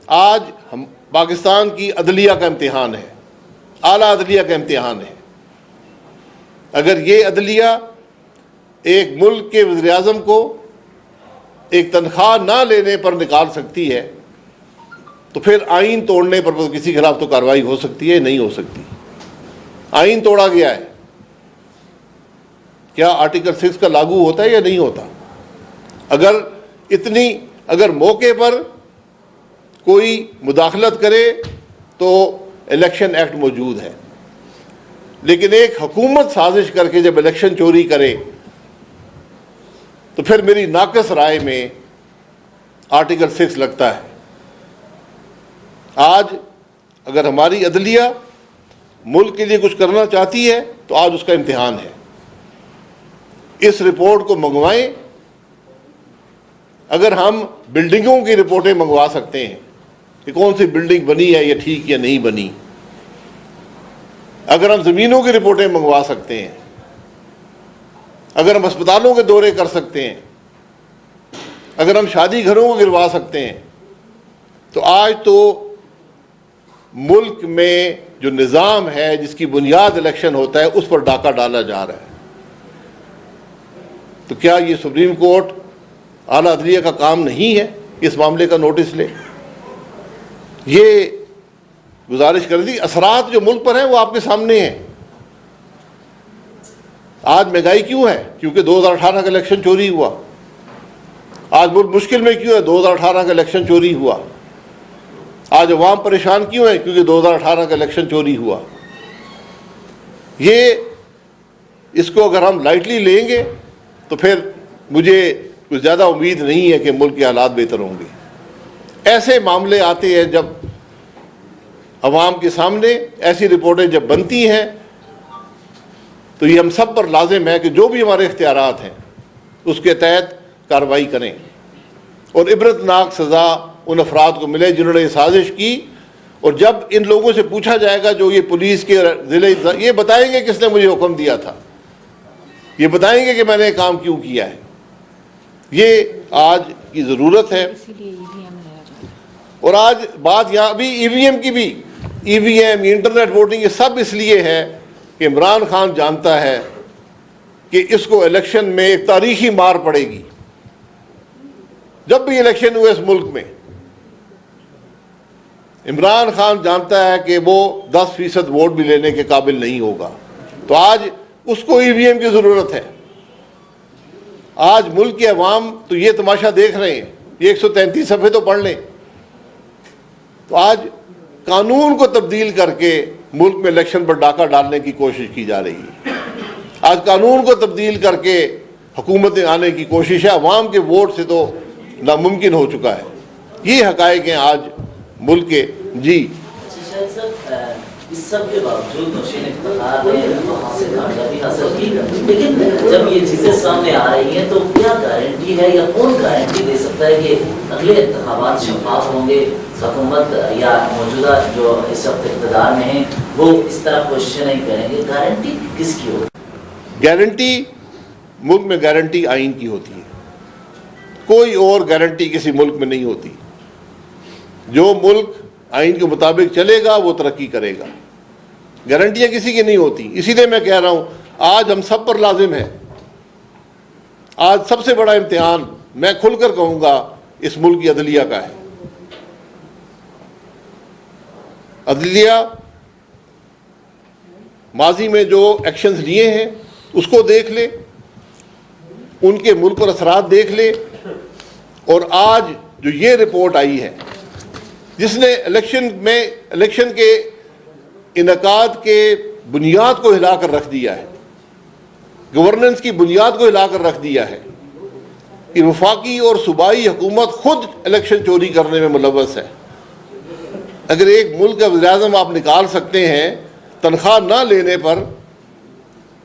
آج ہم پاکستان کی عدلیہ کا امتحان ہے، اعلیٰ عدلیہ کا امتحان ہے۔ اگر یہ عدلیہ ایک ملک کے وزیر اعظم کو ایک تنخواہ نہ لینے پر نکال سکتی ہے تو پھر آئین توڑنے پر کسی کے خلاف تو کارروائی ہو سکتی ہے؟ نہیں ہو سکتی۔ آئین توڑا گیا ہے، کیا آرٹیکل 6 کا لاگو ہوتا ہے یا نہیں ہوتا؟ اگر موقع پر کوئی مداخلت کرے تو الیکشن ایکٹ موجود ہے، لیکن ایک حکومت سازش کر کے جب الیکشن چوری کرے تو پھر میری ناقص رائے میں آرٹیکل 6 لگتا ہے۔ آج اگر ہماری عدلیہ ملک کے لیے کچھ کرنا چاہتی ہے تو آج اس کا امتحان ہے۔ اس رپورٹ کو منگوائیں۔ اگر ہم بلڈنگوں کی رپورٹیں منگوا سکتے ہیں کہ کون سی بلڈنگ بنی ہے یا ٹھیک یا نہیں بنی، اگر ہم زمینوں کی رپورٹیں منگوا سکتے ہیں، اگر ہم اسپتالوں کے دورے کر سکتے ہیں، اگر ہم شادی گھروں کو گروا سکتے ہیں، تو آج تو ملک میں جو نظام ہے جس کی بنیاد الیکشن ہوتا ہے اس پر ڈاکہ ڈالا جا رہا ہے۔ تو کیا یہ سپریم کورٹ اعلیٰ عدلیہ کا کام نہیں ہے اس معاملے کا نوٹس لے؟ یہ گزارش کر دی۔ اثرات جو ملک پر ہیں وہ آپ کے سامنے ہیں۔ آج مہنگائی کیوں ہے؟ کیونکہ 2018 کا الیکشن چوری ہوا۔ آج ملک مشکل میں کیوں ہے؟ 2018 کا الیکشن چوری ہوا۔ آج عوام پریشان کیوں ہے؟ کیونکہ 2018 کا الیکشن چوری ہوا۔ اس کو اگر ہم لائٹلی لیں گے تو پھر مجھے کچھ زیادہ امید نہیں ہے کہ ملک کے حالات بہتر ہوں گے۔ ایسے معاملے آتے ہیں جب عوام کے سامنے، ایسی رپورٹیں جب بنتی ہیں تو یہ ہم سب پر لازم ہے کہ جو بھی ہمارے اختیارات ہیں اس کے تحت کارروائی کریں اور عبرتناک سزا ان افراد کو ملے جنہوں نے یہ سازش کی۔ اور جب ان لوگوں سے پوچھا جائے گا جو یہ پولیس کے ضلع، یہ بتائیں گے کس نے مجھے حکم دیا تھا، یہ بتائیں گے کہ میں نے کام کیوں کیا ہے۔ یہ آج کی ضرورت ہے۔ اور آج بات یہاں ابھی ای وی ایم کی بھی، ای وی ایم، انٹرنیٹ ووٹنگ، یہ سب اس لیے ہے کہ عمران خان جانتا ہے کہ اس کو الیکشن میں ایک تاریخی مار پڑے گی۔ جب بھی الیکشن ہوئے اس ملک میں، عمران خان جانتا ہے کہ وہ 10% ووٹ بھی لینے کے قابل نہیں ہوگا، تو آج اس کو ای وی ایم کی ضرورت ہے۔ آج ملک کے عوام تو یہ تماشا دیکھ رہے ہیں، یہ 133 صفحے تو پڑھ لیں۔ تو آج قانون کو تبدیل کر کے ملک میں الیکشن پر ڈاکہ ڈالنے کی کوشش کی جا رہی ہے۔ آج قانون کو تبدیل کر کے حکومتیں آنے کی کوشش ہے، عوام کے ووٹ سے تو ناممکن ہو چکا ہے۔ یہ حقائق ہیں آج ملک کے۔ جی اس سب کے باوجود نوشین افتخار نے سے کامیابی حاصل کی، لیکن جب یہ چیزیں سامنے آ رہی ہیں تو کیا گارنٹی ہے یا کون گارنٹی دے سکتا ہے کہ اگلے انتخابات شفاف ہوں گے؟ حکومت یا موجودہ جو اس وقت اقتدار میں ہیں وہ اس طرح کوششیں نہیں کریں گے؟ گارنٹی کس کی ہوگی؟ گارنٹی ملک میں گارنٹی آئین کی ہوتی ہے، کوئی اور گارنٹی کسی ملک میں نہیں ہوتی۔ جو ملک آئین کے مطابق چلے گا وہ ترقی کرے گا، گارنٹیاں کسی کی نہیں ہوتی۔ اسی لیے میں کہہ رہا ہوں آج ہم سب پر لازم ہے، آج سب سے بڑا امتحان میں کھل کر کہوں گا اس ملک کی عدلیہ کا ہے۔ عدلیہ ماضی میں جو ایکشنز لیے ہیں اس کو دیکھ لے، ان کے ملک پر اثرات دیکھ لے، اور آج جو یہ رپورٹ آئی ہے جس نے الیکشن کے انعقاد کے بنیاد کو ہلا کر رکھ دیا ہے، گورننس کی بنیاد کو ہلا کر رکھ دیا ہے، کہ وفاقی اور صوبائی حکومت خود الیکشن چوری کرنے میں ملوث ہے۔ اگر ایک ملک کا وزیر اعظم آپ نکال سکتے ہیں تنخواہ نہ لینے پر،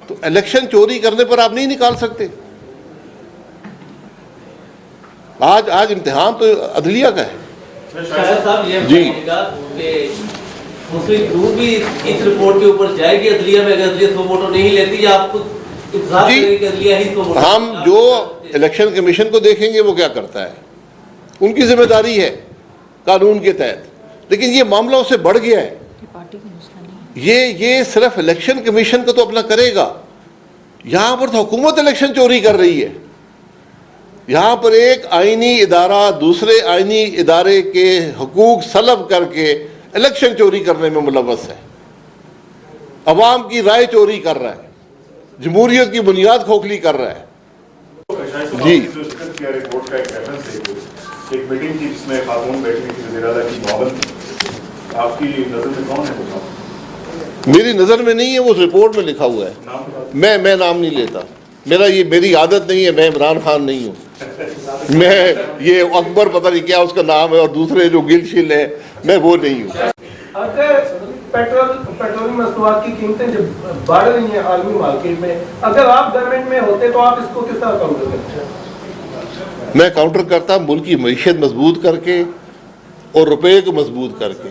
تو الیکشن چوری کرنے پر آپ نہیں نکال سکتے۔ آج امتحان تو عدلیہ کا ہے۔ جی مسلم گروپ بھی اس رپورٹ کے اوپر جائے گی عدلیہ میں، اگر عدلیہ 100 ووٹوں نہیں لیتی، یا آپ کو انتظار کریں گے کہ عدلیہ ہی 100 ووٹوں؟ ہم جو الیکشن کمیشن کو دیکھیں گے وہ کیا کرتا ہے، ان کی ذمہ داری ہے، कानून के तहत, लेकिन ये मामला उससे बढ़ गया है। ये सिर्फ इलेक्शन कमीशन को तो अपना करेगा, यहाँ पर तो हुकूमत इलेक्शन चोरी कर रही है। यहाँ पर एक आईनी इदारा दूसरे आईनी इदारे के हुकूक सलब करके इलेक्शन चोरी करने में मुलव्वस है, अवाम की राय चोरी कर रहा है, जमहूरियत की बुनियाद खोखली कर रहा है। जी रिपोर्ट का एक मीटिंग थी जिसमें खातून बैठी थी, वज़ीर-ए-आला की मुआवन, आपकी नज़र में कौन है? मेरी नज़र में नहीं है, वो रिपोर्ट में लिखा हुआ है। मैं नाम नहीं लेता, मेरी आदत नहीं है, मैं इमरान खान नहीं हूँ। मैं ये अकबर पता नहीं क्या उसका नाम है और दूसरे जो गिलशिल है, मैं वो नहीं हूँ। अगर पेट्रोलियम मसनूआत की कीमतें जब बढ़ रही हैं आलमी मार्केट में, अगर आप गवर्नमेंट में होते तो आप इसको किस तरह काउंटर करते हैं? मैं काउंटर करता मुल्क की मईशत मजबूत करके और रुपये को मजबूत करके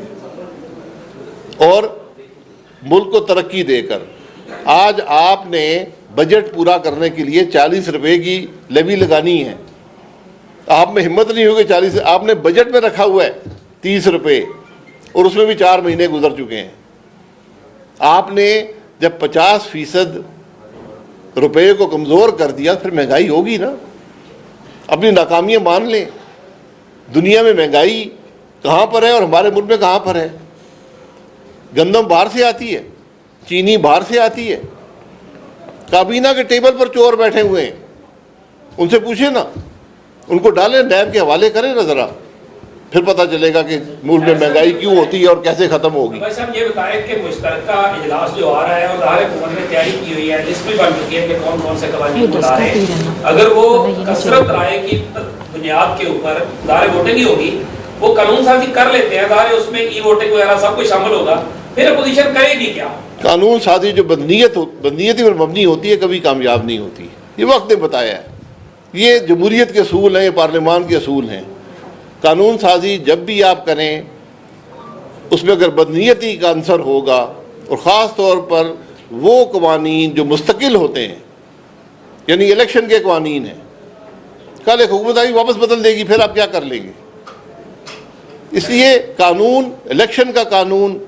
और मुल्क को तरक्की देकर। आज आपने बजट पूरा करने के लिए 40 रुपए की लेवी लगानी है, आप में हिम्मत नहीं होगी 40, आपने बजट में रखा हुआ है 30 रुपए और उसमें भी 4 महीने गुजर चुके हैं। आपने जब 50% रुपये को कमज़ोर कर दिया, फिर महंगाई होगी ना। अपनी नाकामियाँ मान लें, दुनिया में महंगाई कहाँ पर है और हमारे मुल्क में कहाँ पर है। गंदम बाहर से आती है, चीनी बाहर से आती है, काबीना के टेबल पर चोर बैठे हुए हैं, उनसे पूछे ना, उनको डालें, नैब के हवाले करें ना ज़रा, फिर पता चलेगा कि मुल्क में महंगाई क्यों होती है और कैसे ख़त्म होगी। भाई साहब ये बताएं कि मुश्तरका इजलास जो आ रहा है और दायरे हुकूमत ने तैयारी की हुई है, लिस्ट भी बन चुकी है कि कौन कौन से कवानीन बुला रहे हैं, अगर वो कसरत राय की बुनियाद के ऊपर दायरे वोटिंग ही होगी, वो कानून साजी कर लेते हैं दायरे, उसमें ई वोटिंग वगैरह सब कुछ शामिल होगा, फिर अपोजिशन करेगी क्या? कानून साजी जो बदनीयती पर मबनी होती है कभी कामयाब नहीं होती, ये वक्त ने बताया है। ये जमहूरियत के असूल हैं, ये पार्लियामान के असूल हैं। कानून साजी जब भी आप करें उसमें अगर बदनीयती का अंसर होगा, और ख़ास तौर पर वो कवानीन जो मुस्तकिल होते हैं, यानी इलेक्शन के कवानीन हैं, कल एक हुकूमत आई वापस बदल देगी, फिर आप क्या कर लेंगे। इसलिए कानून, इलेक्शन का कानून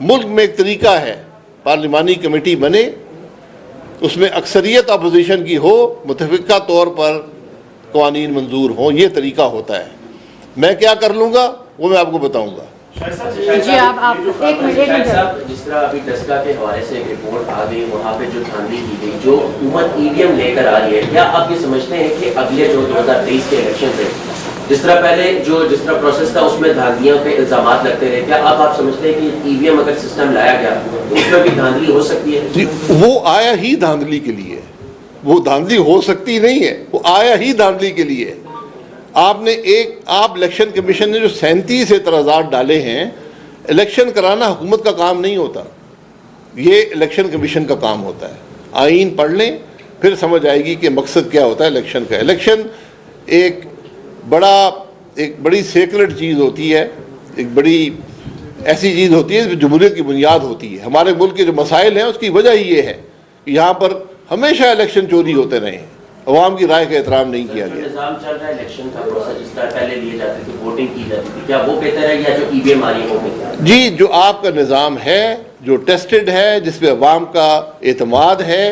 मुल्क में एक तरीका है, पार्लिमानी कमेटी बने, उसमें अक्सरियत अपोजिशन की हो, मुतफ़िक़ा तौर पर कवानीन मंजूर हों, ये तरीका होता है। मैं क्या कर लूँगा वो मैं आपको बताऊँगा। जी आप एक मिनट साहब, जिस तरह अभी दस्का के हवाले से एक रिपोर्ट आ गई, वहाँ पे जो धांधली की गई, जो हुकूमत ईवीएम लेकर आ रही है, क्या आप ये समझते हैं कि अगले जो 2023 के इलेक्शन है, जिस तरह प्रोसेस था उसमें धांधलियों के इल्जाम लगते रहे, क्या आप समझते हैं कि ईवीएम अगर सिस्टम लाया गया तो उसमें भी धांधली हो सकती है? वो आया ही धांधली के लिए, वो धांधली हो सकती नहीं है, वो आया ही धांधली के लिए। आप इलेक्शन कमीशन ने जो 37 एतराज़ात डाले हैं, इलेक्शन कराना हुकूमत का काम नहीं होता, ये इलेक्शन कमीशन का काम होता है। आईन पढ़ लें, फिर समझ आएगी कि मकसद क्या होता है इलेक्शन का। इलेक्शन एक बड़ी सेक्रेट चीज़ होती है, एक बड़ी ऐसी चीज़ होती है जो जमहूरियत की बुनियाद होती है। हमारे मुल्क के जो मसाइल हैं उसकी वजह ही ये है कि यहाँ पर हमेशा इलेक्शन चोरी होते रहे, अवाम की राय का एहतराम नहीं किया गया। निज़ाम चल रहा है इलेक्शन का प्रोसेस, जिस तरह पहले लिए जाते थे, वोटिंग की जाती थी, क्या वो बेहतर है या जो ईवीएम आ रही है वो बेहतर है? जी, जो आपका निज़ाम है, जो टेस्टेड है, जिसपे अवाम का एतमाद है,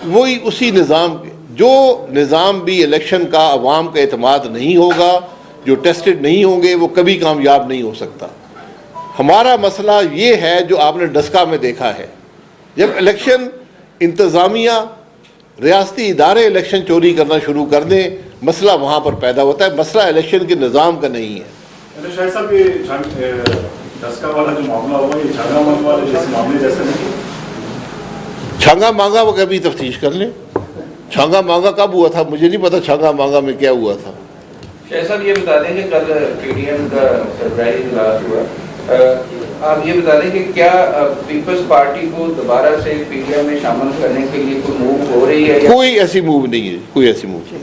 वही उसी निज़ाम, जो निज़ाम भी इलेक्शन का अवाम का एतमाद नहीं होगा, जो टेस्टेड नहीं होंगे, वो कभी कामयाब नहीं हो सकता। हमारा मसला ये है जो आपने डस्का में देखा है, जब इलेक्शन इंतज़ामिया रियासती इदारे इलेक्शन चोरी करना शुरू कर दें, मसला वहाँ पर पैदा होता है, मसला इलेक्शन के निज़ाम का नहीं है। शायद साहब ये दस्का वाला जो मामला हुआ, ये छांगा मांगा वाले जैसे मामले जैसे नहीं? छांगा मांगा वो कभी तफ्तीश कर लें, छांगा मांगा कब हुआ था मुझे नहीं पता, छांगा मांगा में क्या हुआ था। शायद साहब ये बता दें कि कल पीडीएम का सरप्राइज इजलास हुआ, आप ये बता दें कि क्या पीपल्स पार्टी को दोबारा से पीडीएम में शामिल करने के लिए कोई मूव हो रही है? कोई ऐसी मूव नहीं है, कोई ऐसी मूव नहीं।